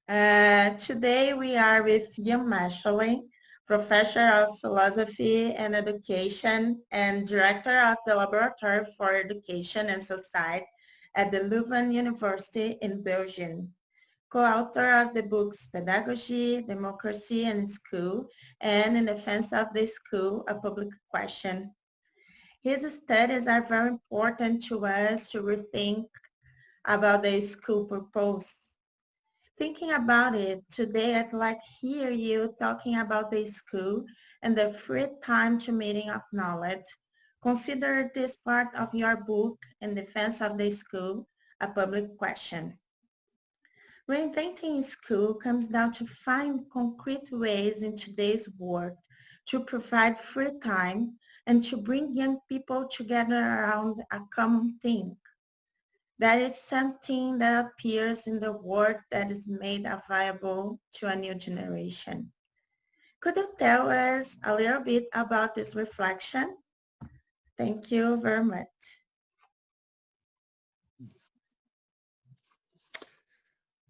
Today we are with young Masschelein, Professor of Philosophy and Education and Director of the Laboratory for Education and Society at the Leuven University in Belgium. Co-author of the books Pedagogy, Democracy and School, and In Defense of the School, A Public Question. His studies are very important to us to rethink about the school purpose. Thinking about it, today I'd like to hear you talking about the school and the free time to meeting of knowledge. Consider this part of your book, In Defense of the School, A Public Question. Reinventing school comes down to find concrete ways in today's world to provide free time and to bring young people together around a common thing. That is something that appears in the world that is made available to a new generation. Could you tell us a little bit about this reflection? Thank you very much.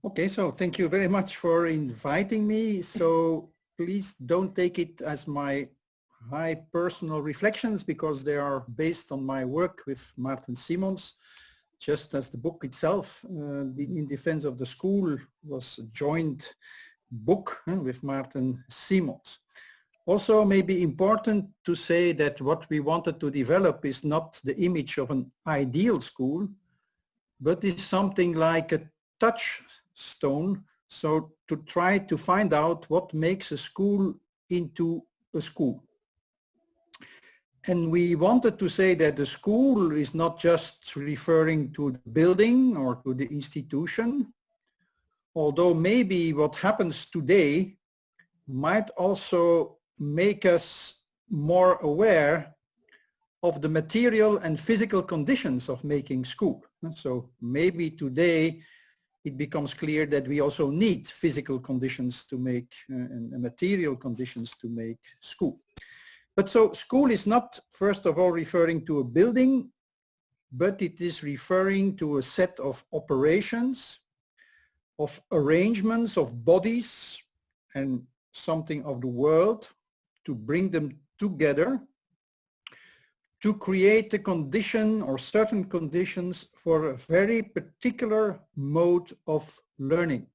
Okay, so thank you very much for inviting me. So please don't take it as my high personal reflections because they are based on my work with Maarten Simons. Just as the book itself, In Defense of the School, was a joint book with Maarten Simons. Also, maybe important to say that what we wanted to develop is not the image of an ideal school, but is something like a touchstone. So to try to find out what makes a school into a school. And we wanted to say that the school is not just referring to the building or to the institution, although maybe what happens today might also make us more aware of the material and physical conditions of making school. So maybe today it becomes clear that we also need physical conditions to make and material conditions to make school. But so school is not, first of all, referring to a building, but it is referring to a set of operations, of arrangements of bodies and something of the world to bring them together to create a condition or certain conditions for a very particular mode of learning.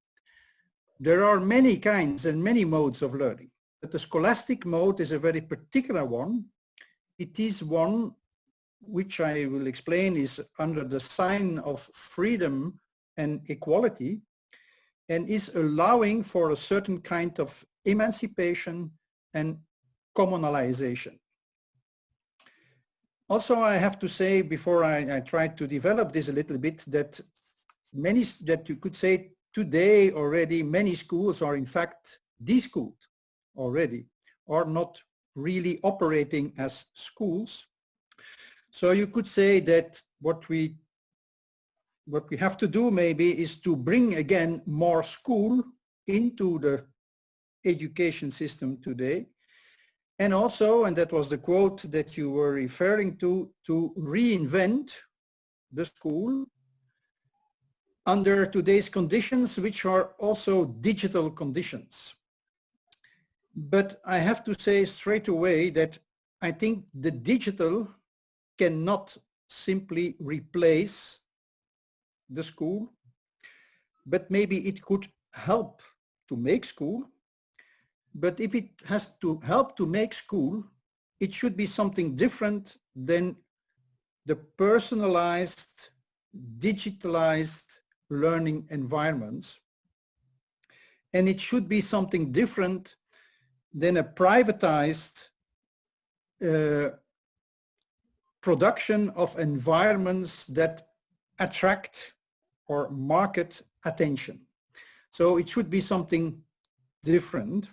There are many kinds and many modes of learning. But the scholastic mode is a very particular one. It is one which I will explain is under the sign of freedom and equality and is allowing for a certain kind of emancipation and communalization. Also, I have to say before I try to develop this a little bit that you could say today already many schools are in fact deschooled already, or not really operating as schools. So you could say that what we have to do maybe is to bring again more school into the education system today. And also, and that was the quote that you were referring to reinvent the school under today's conditions, which are also digital conditions. But I have to say straight away that I think the digital cannot simply replace the school, but maybe it could help to make school. But if it has to help to make school, it should be something different than the personalized, digitalized learning environments. And it should be something different than a privatized production of environments that attract or market attention. So it should be something different.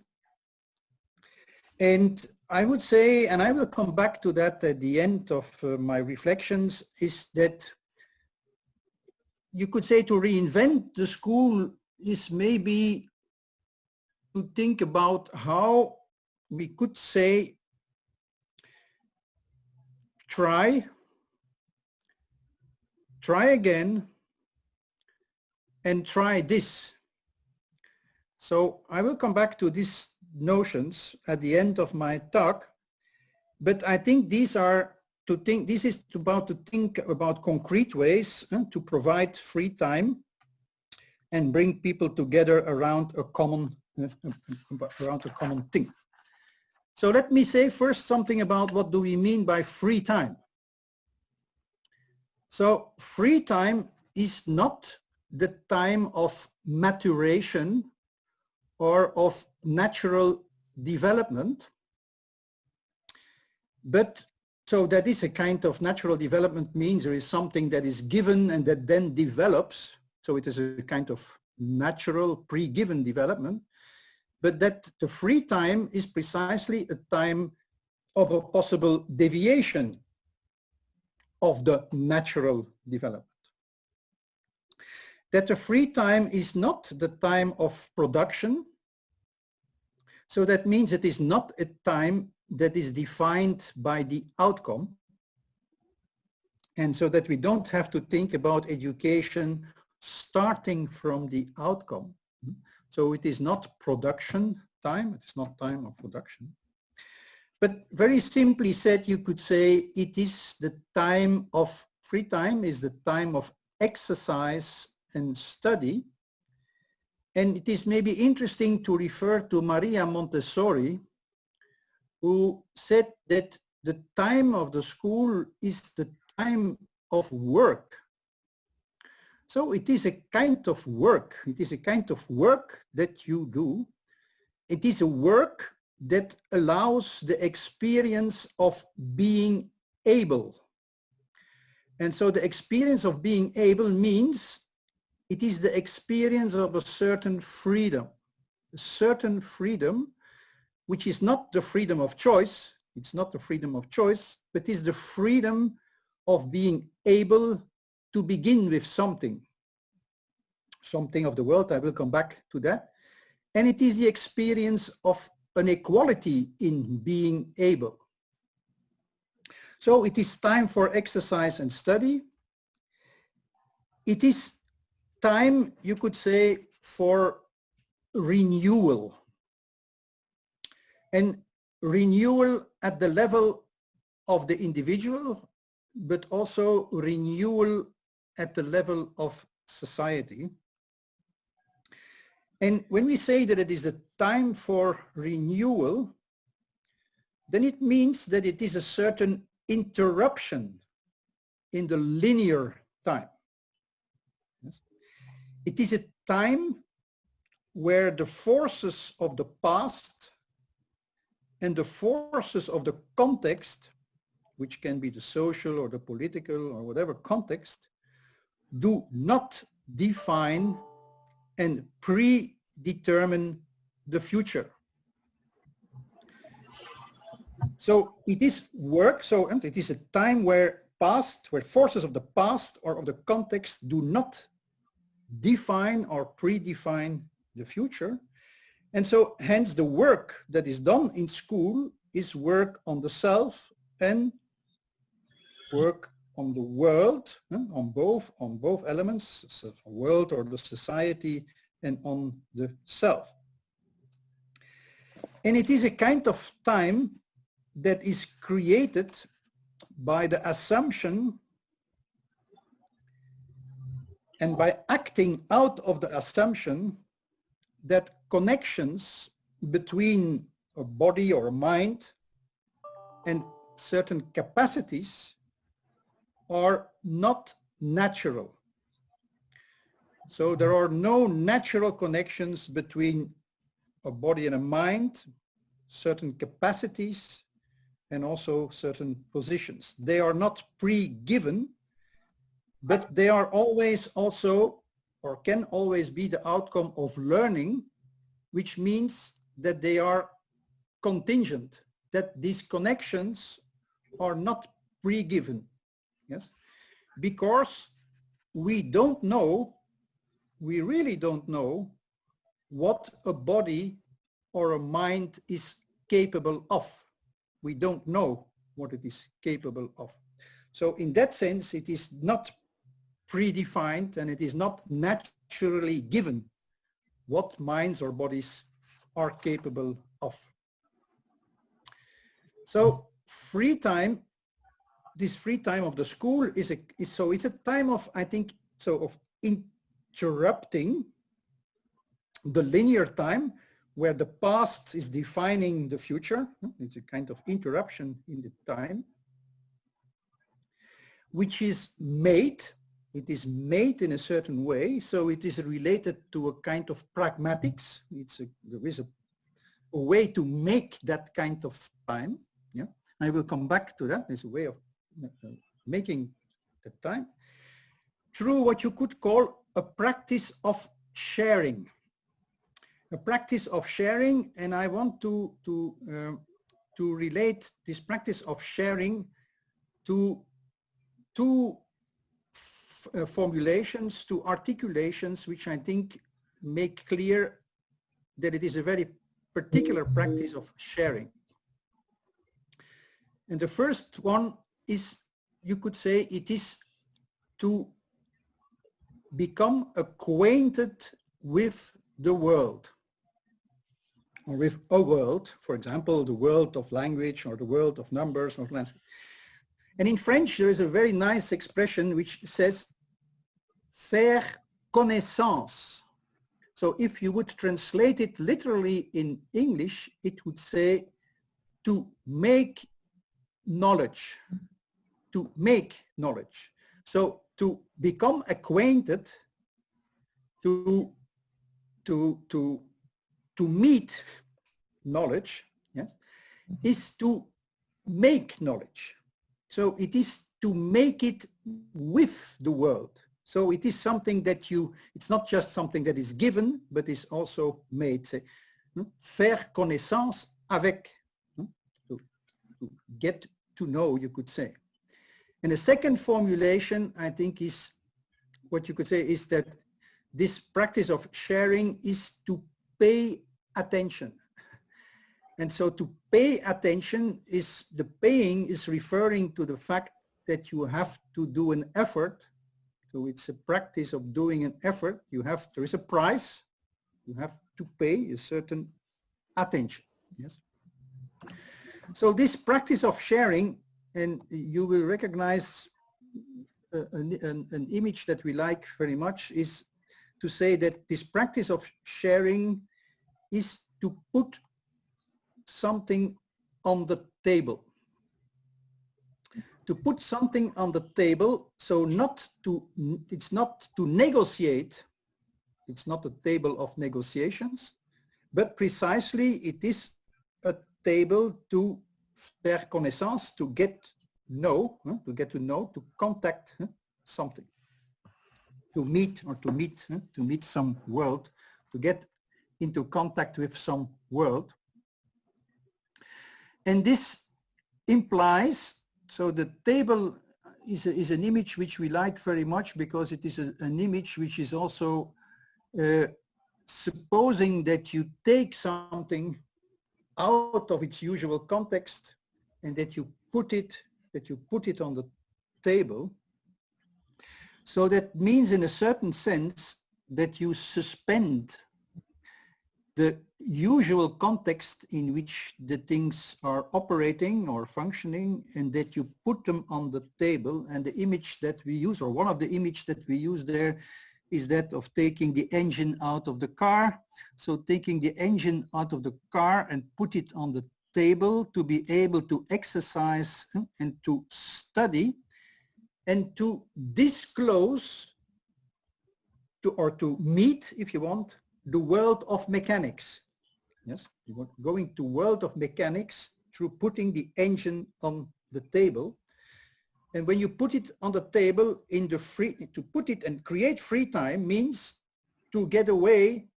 And I would say, and I will come back to that at the end of my reflections, is that you could say to reinvent the school is maybe to think about how we could say try again and try this. So I will come back to these notions at the end of my talk, but I think these are this is about to think about concrete ways to provide free time and bring people together around a common thing. So let me say first something about what do we mean by free time. So free time is not the time of maturation or of natural development, but so that is a kind of natural development means there is something that is given and that then develops. So it is a kind of natural pre-given development, but that the free time is precisely a time of a possible deviation of the natural development. That the free time is not the time of production. So that means it is not a time that is defined by the outcome. And so that we don't have to think about education starting from the outcome. So it is not production time, it is not time of production. But very simply said, you could say it is the time of free time, is the time of exercise and study. And it is maybe interesting to refer to Maria Montessori, who said that the time of the school is the time of work. So it is a kind of work. It is a kind of work that you do. It is a work that allows the experience of being able. And so the experience of being able means it is the experience of a certain freedom which is not the freedom of choice. It's not the freedom of choice, but is the freedom of being able to begin with something of the world. I will come back to that. And it is the experience of an equality in being able. So it is time for exercise and study. It is time, you could say, for renewal. And renewal at the level of the individual, but also renewal at the level of society. And when we say that it is a time for renewal, then it means that it is a certain interruption in the linear time. Yes? It is a time where the forces of the past and the forces of the context, which can be the social or the political or whatever context, do not define and predetermine the future. So it is work, so and it is a time where forces of the past or of the context do not define or predefine the future. And so hence the work that is done in school is work on the self and work on the world, on both elements, so the world or the society and on the self. And it is a kind of time that is created by the assumption and by acting out of the assumption that connections between a body or a mind and certain capacities are not natural. So there are no natural connections between a body and a mind, certain capacities, and also certain positions. They are not pre-given, but they are always also, or can always be, the outcome of learning, which means that they are contingent, that these connections are not pre-given. Yes, because we don't know, we really don't know what a body or a mind is capable of. We don't know what it is capable of. So in that sense, it is not predefined and it is not naturally given what minds or bodies are capable of. So free time, this free time of the school it's a time of, I think, of interrupting the linear time where the past is defining the future. It's a kind of interruption in the time, which is made. It is made in a certain way, so it is related to a kind of pragmatics. There is a way to make that kind of time. Yeah, I will come back to that. There's a way of making the time through what you could call a practice of sharing. A practice of sharing, and I want to relate this practice of sharing to two formulations, to articulations, which I think make clear that it is a very particular practice of sharing. And the first one is, you could say, it is to become acquainted with the world, or with a world, for example, the world of language or the world of numbers or language. And in French, there is a very nice expression which says, faire connaissance. So if you would translate it literally in English, it would say to make knowledge, to make knowledge. So to become acquainted, to meet knowledge, yes, is to make knowledge. So it is to make it with the world. So it is something that it's not just something that is given, but is also made. Faire connaissance avec, to get to know, you could say. And the second formulation, I think, is what you could say is that this practice of sharing is to pay attention. And so to pay attention is, the paying is referring to the fact that you have to do an effort. So it's a practice of doing an effort. There is a price. You have to pay a certain attention. Yes. So this practice of sharing, and you will recognize an image that we like very much, is to say that this practice of sharing is to put something on the table. To put something on the table, so it's not to negotiate, it's not a table of negotiations, but precisely it is a table to faire connaissance, to get to know, to contact something, to meet some world, to get into contact with some world. And this implies, so the table is an image which we like very much because it is an image which is also supposing that you take something out of its usual context and that you put it on the table. So that means, in a certain sense, that you suspend the usual context in which the things are operating or functioning, and that you put them on the table. And the image that we use, or one of the images that we use there, is that of taking the engine out of the car. So taking the engine out of the car and put it on the table to be able to exercise and to study and to disclose or to meet, if you want, the world of mechanics. Yes, going to world of mechanics through putting the engine on the table. And when you put it on the table, to put it and create free time means to get away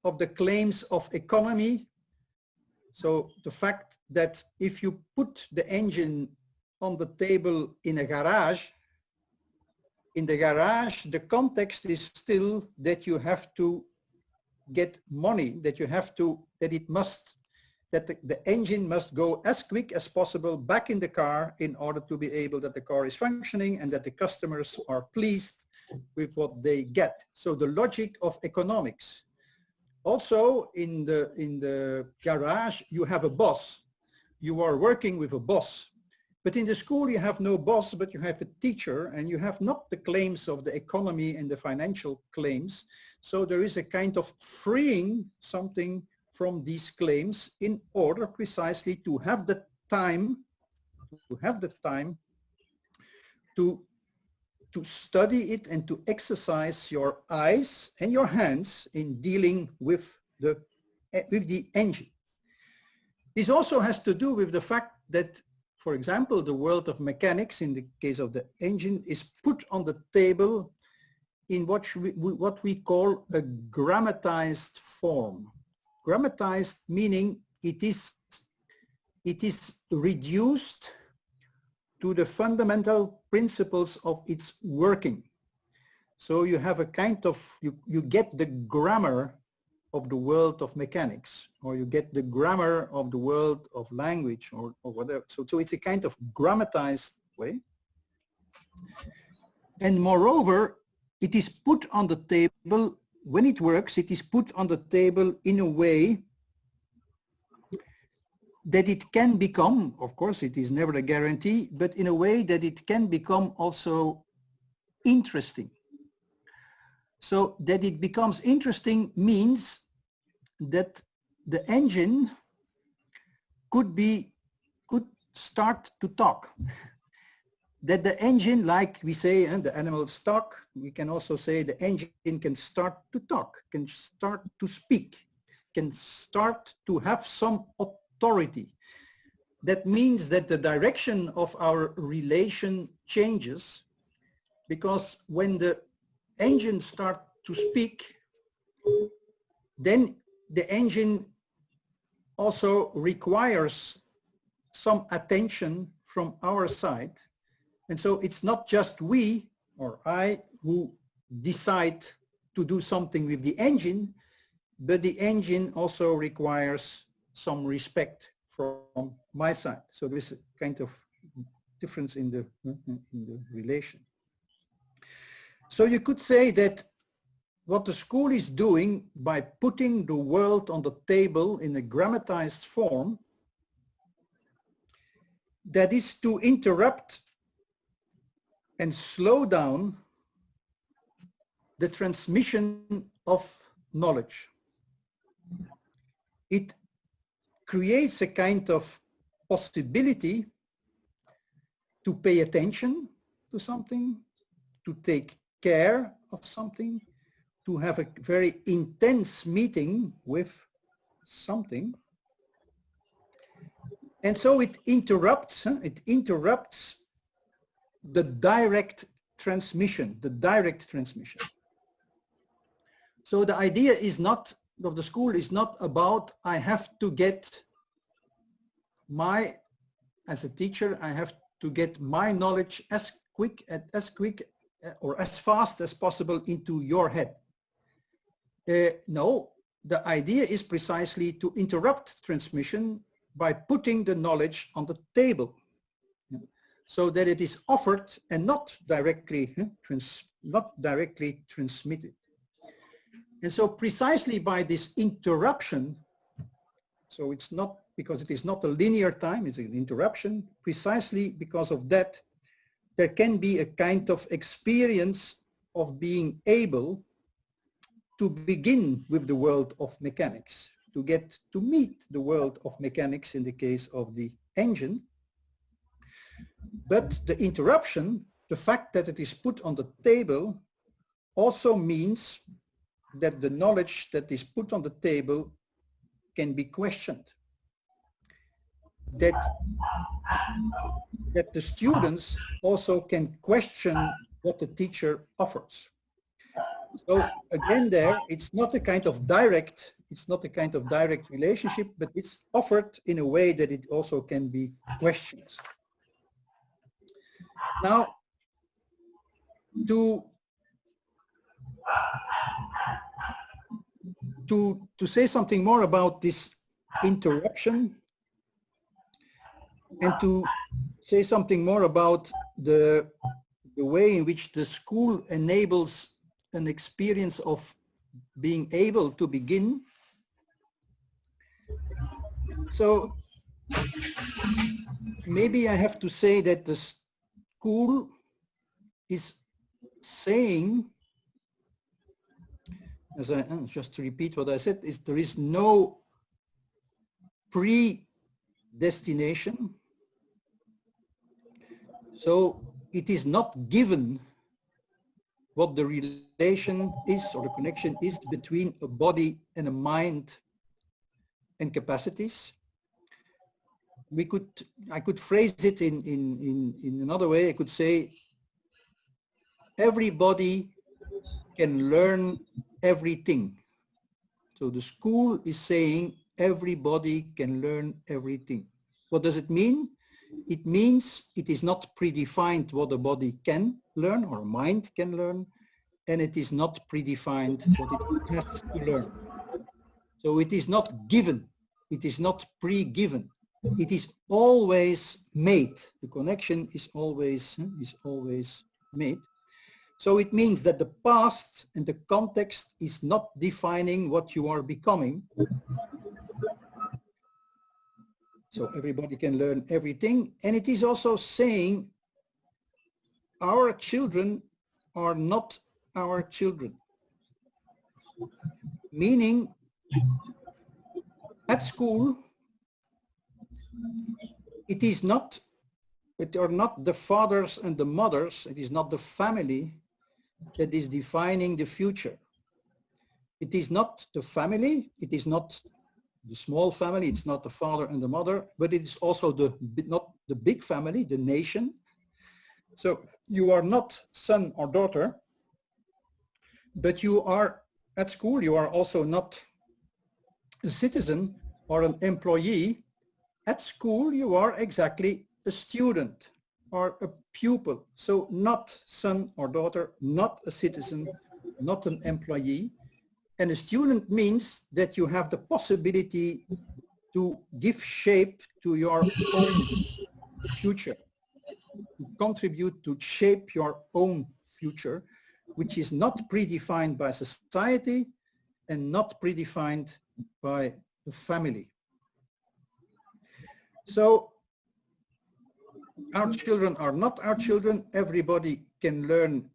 of the claims of economy. So the fact that if you put the engine on the table in a garage, in the garage, the context is still that you have to get money, that the engine must go as quick as possible back in the car in order to be able that the car is functioning and that the customers are pleased with what they get. So the logic of economics. Also in the garage, you have a boss. You are working with a boss. But in the school, you have no boss, but you have a teacher, and you have not the claims of the economy and the financial claims. So there is a kind of freeing something from these claims in order precisely to have the time, to study it and to exercise your eyes and your hands in dealing with the engine. This also has to do with the fact that, for example, the world of mechanics, in the case of the engine, is put on the table in what we call a grammatized form. Grammatized meaning it is reduced to the fundamental principles of its working. So you have a kind of, you get the grammar of the world of mechanics, or you get the grammar of the world of language, or whatever. So it's a kind of grammatized way. And moreover, it is put on the table, when it works, it is put on the table in a way that it can become, of course, it is never a guarantee, but in a way that it can become also interesting. So that it becomes interesting means that the engine could start to talk. That the engine, like we say, the animals talk, we can also say the engine can start to talk, can start to speak, can start to have some authority. That means that the direction of our relation changes, because when the engine starts to speak, then the engine also requires some attention from our side. And so it's not just we or I who decide to do something with the engine, but the engine also requires some respect from my side. So there is a kind of difference in the relation. So you could say that what the school is doing by putting the world on the table in a grammatized form, that is to interrupt and slow down the transmission of knowledge. It creates a kind of possibility to pay attention to something, to take care of something, to have a very intense meeting with something. And so it interrupts the direct transmission, So the idea is not, of the school is not about, I have to get as a teacher, I have to get my knowledge as quick or as fast as possible into your head. No, the idea is precisely to interrupt transmission by putting the knowledge on the table, so that it is offered and not directly transmitted. And so precisely by this interruption, so it's not, because it is not a linear time, it's an interruption, precisely because of that, there can be a kind of experience of being able to begin with the world of mechanics, to get to meet the world of mechanics in the case of the engine. But the interruption, the fact that it is put on the table, also means that the knowledge that is put on the table can be questioned. That the students also can question what the teacher offers. So again, there, it's not a kind of direct relationship, but it's offered in a way that it also can be questioned. Now, to say something more about this interruption, and to say something more about the way in which the school enables an experience of being able to begin, So maybe I have to say that the school is saying, as I just to repeat what I said, is there is no predestination. So it is not given what the relation is or the connection is between a body and a mind and capacities. I could phrase it in another way. I could say everybody can learn everything. So the school is saying everybody can learn everything. What does it mean? It means it is not predefined what a body can learn or a mind can learn, and it is not predefined what it has to learn. So it is not given, it is not pre-given, it is always made. The connection is always made. So it means that the past and the context is not defining what you are becoming. So everybody can learn everything. And it is also saying our children are not our children. Meaning at school, it are not the fathers and the mothers, it is not the family that is defining the future. It is not the family, it is not the small family, it's not the father and the mother, but it is also not the big family, the nation. So you are not son or daughter, but you are at school, you are also not a citizen or an employee. At school, you are exactly a student or a pupil. So not son or daughter, not a citizen, not an employee. And a student means that you have the possibility to give shape to your own future, to contribute to shape your own future, which is not predefined by society and not predefined by the family. So our children are not our children. Everybody can learn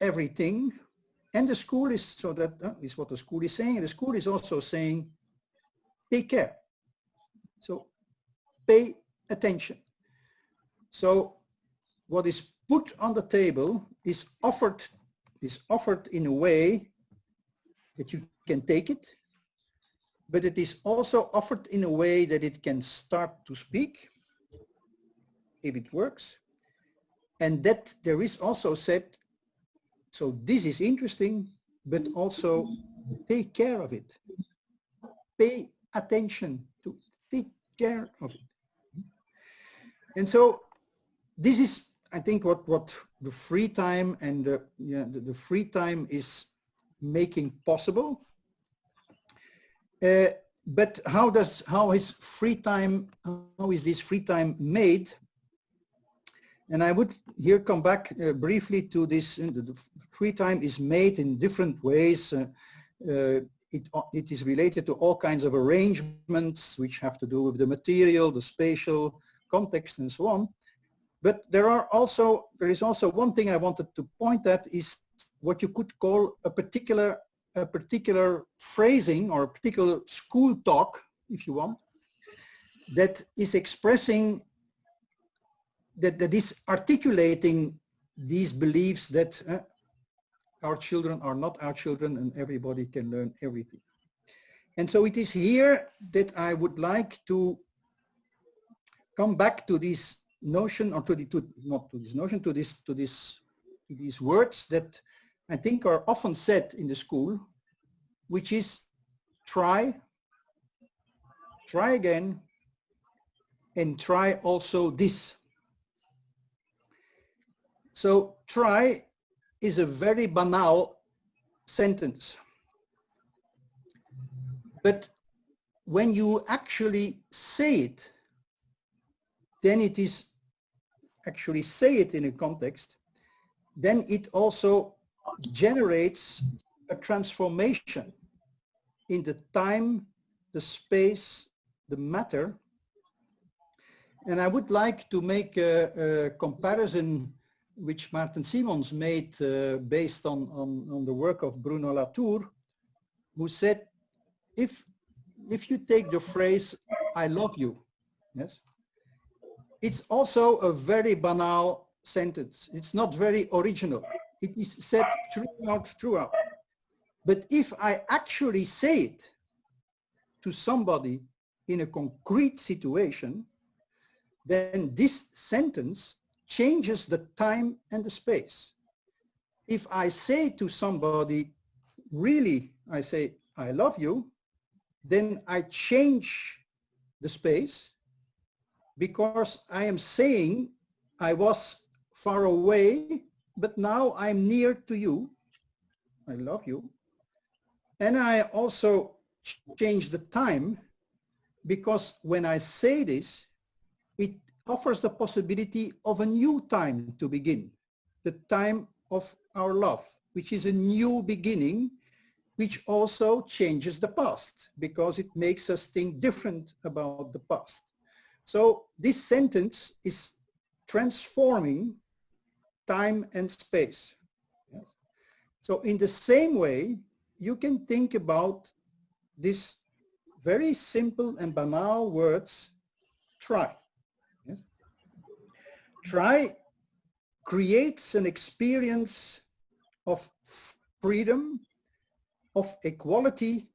everything. And the school is, so that is what the school is saying. The school is also saying, take care. So pay attention. So what is put on the table is offered in a way that you can take it, but it is also offered in a way that it can start to speak, if it works. And that there is also said, so this is interesting, but also take care of it. Pay attention to, take care of it. And so this is, I think, what the free time and the free time is making possible. But how is this free time made? And I would here come back briefly to this. The free time is made in different ways. It is related to all kinds of arrangements which have to do with the material, the spatial context, and so on. But there is also one thing I wanted to point at, is what you could call a particular phrasing or a particular school talk, if you want, that is expressing, that is articulating these beliefs that our children are not our children and everybody can learn everything. And so it is here that I would like to come back to this notion, or to these words that I think are often said in the school, which is try again, and try also this. So try is a very banal sentence. But when you actually say it, then it is actually say it in a context, then it also generates a transformation in the time, the space, the matter. And I would like to make a comparison which Martin Simons made based on the work of Bruno Latour, who said, if you take the phrase, I love you, yes, it's also a very banal sentence. It's not very original. It is said throughout. But if I actually say it to somebody in a concrete situation, then this sentence changes the time and the space. If I say to somebody, really, I say, I love you, then I change the space because I am saying I was far away, but now I'm near to you. I love you. And I also change the time because when I say this, it offers the possibility of a new time to begin, the time of our love, which is a new beginning, which also changes the past because it makes us think different about the past. So this sentence is transforming time and space. Yes. So in the same way, you can think about this very simple and banal words, try. Yes. Try creates an experience of freedom, of equality,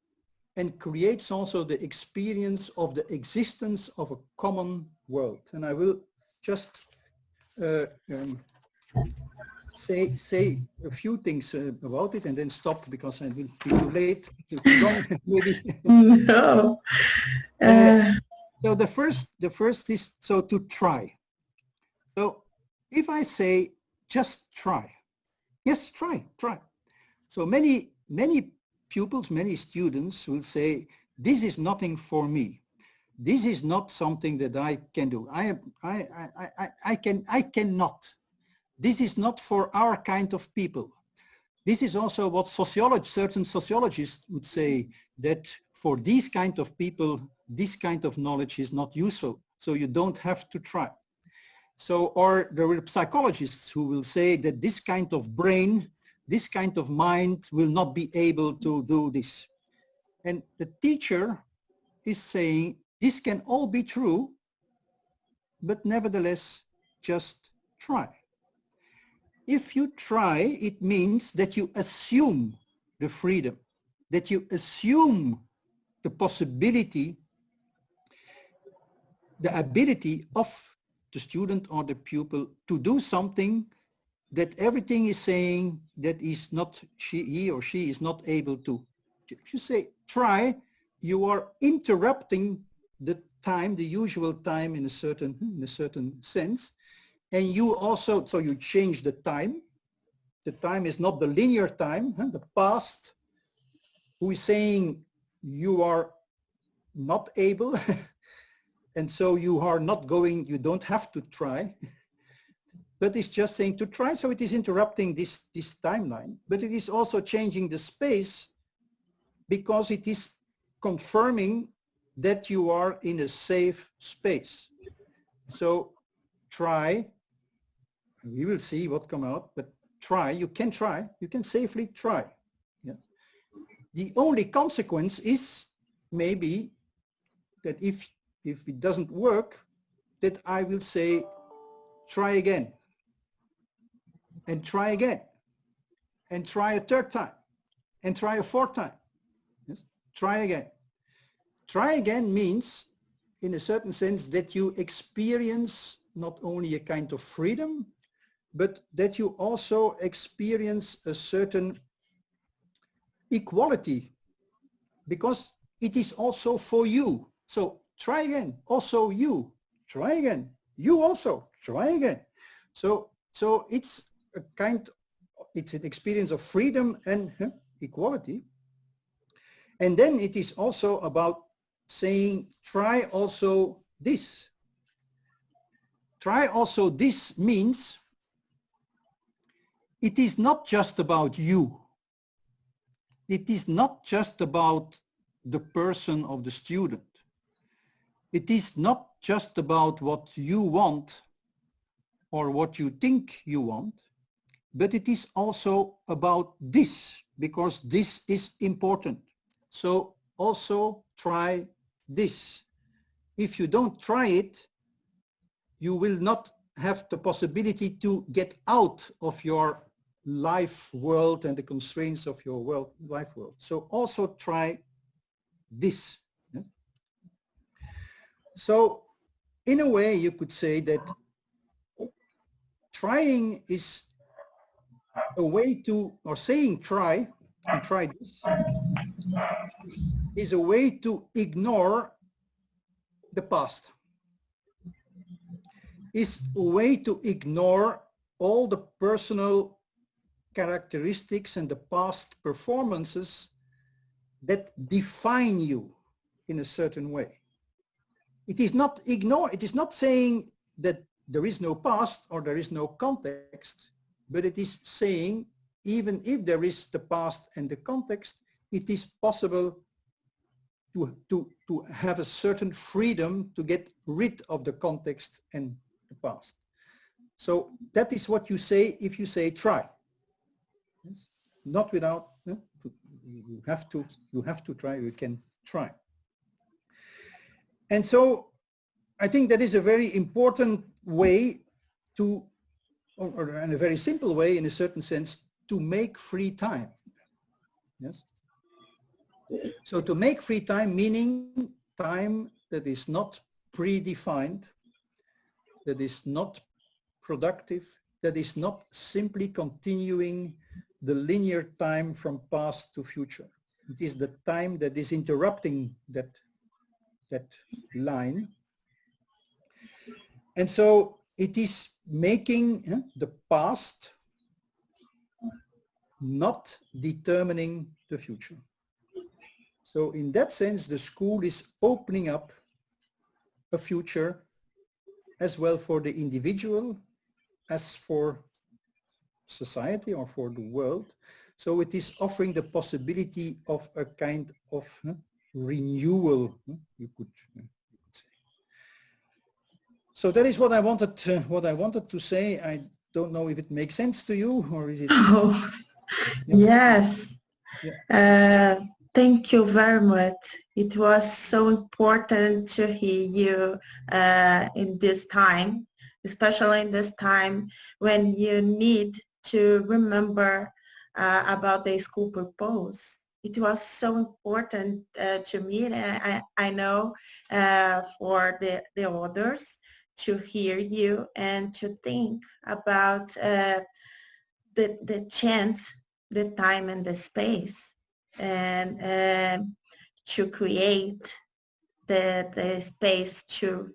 and creates also the experience of the existence of a common world. And I will just say a few things about it and then stop because I will be too late. Maybe. No. So the first is so to try. So if I say just try, yes, try. So many pupils, many students will say, this is nothing for me. This is not something that I can do. I cannot. This is not for our kind of people. This is also what certain sociologists would say, that for these kind of people, this kind of knowledge is not useful. So you don't have to try. So, or there are psychologists who will say that this kind of brain, this kind of mind will not be able to do this. And the teacher is saying, this can all be true, but nevertheless, just try. If you try, it means that you assume the freedom, that you assume the possibility, the ability of the student or the pupil to do something that everything is saying that is not, he or she is not able to. If you say try, you are interrupting the time, the usual time in a certain sense. And you also, so you change the time. The time is not the linear time, the past, who is saying you are not able, and so you are not going, you don't have to try, but it's just saying to try, so it is interrupting this timeline, but it is also changing the space because it is confirming that you are in a safe space. So try, we will see what comes out, but try, you can safely try. Yeah. The only consequence is maybe that if it doesn't work, that I will say, try again, and try again, and try a third time, and try a fourth time. Yes? Try again. Try again means, in a certain sense, that you experience not only a kind of freedom, but that you also experience a certain equality, because it is also for you. So try again, also you, try again, you also, try again. So it's a it's an experience of freedom and equality. And then it is also about saying, try also this. Try also this means it is not just about you. It is not just about the person of the student. it is not just about what you want or what you think you want, but it is also about this, because this is important. So also try this. If you don't try it, you will not have the possibility to get out of your life world and the constraints of your life world. So also try this. Yeah? So in a way you could say that trying is a way to, or saying try, and try this, is a way to ignore the past. Is a way to ignore all the personal characteristics and the past performances that define you in a certain way. It is not saying that there is no past or there is no context, but it is saying even if there is the past and the context, it is possible to have a certain freedom to get rid of the context and the past. So that is what you say if you say try. Yes? Not without, you have to try, you can try. And so I think that is a very important way to, or in a very simple way in a certain sense, to make free time. Yes. So to make free time, meaning time that is not predefined, that is not productive, that is not simply continuing the linear time from past to future. It is the time that is interrupting that line. And so it is making the past not determining the future. So in that sense, the school is opening up a future as well for the individual as for society or for the world. So it is offering the possibility of a kind of renewal, you could say. So that is what I wanted to say. I don't know if it makes sense to you, or is it? Oh, yes. Yeah. Thank you very much. It was so important to hear you in this time, especially in this time when you need to remember about the school purpose. It was so important to me, and I know for the others to hear you and to think about the chance, the time and the space, and to create the space to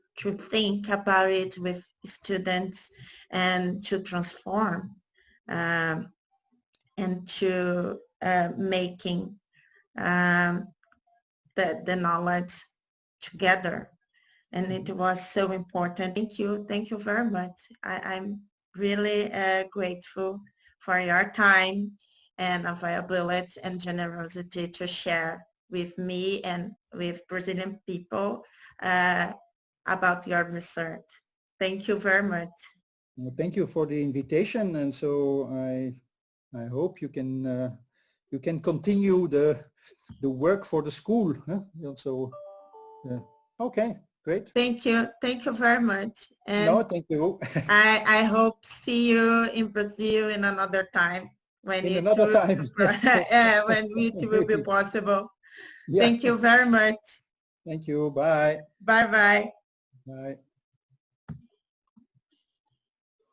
think about it with students and to transform and to making the knowledge together. And it was so important. Thank you very much. I'm really grateful for your time and availability and generosity to share with me and with Brazilian people about your research. Thank you very much. Well, thank you for the invitation, and so I hope you can continue the work for the school. Also, okay, great. Thank you very much. And no, thank you. I hope see you in Brazil in another time. When it will be possible. Yeah. Thank you very much. Thank you. Bye. Bye-bye. Bye.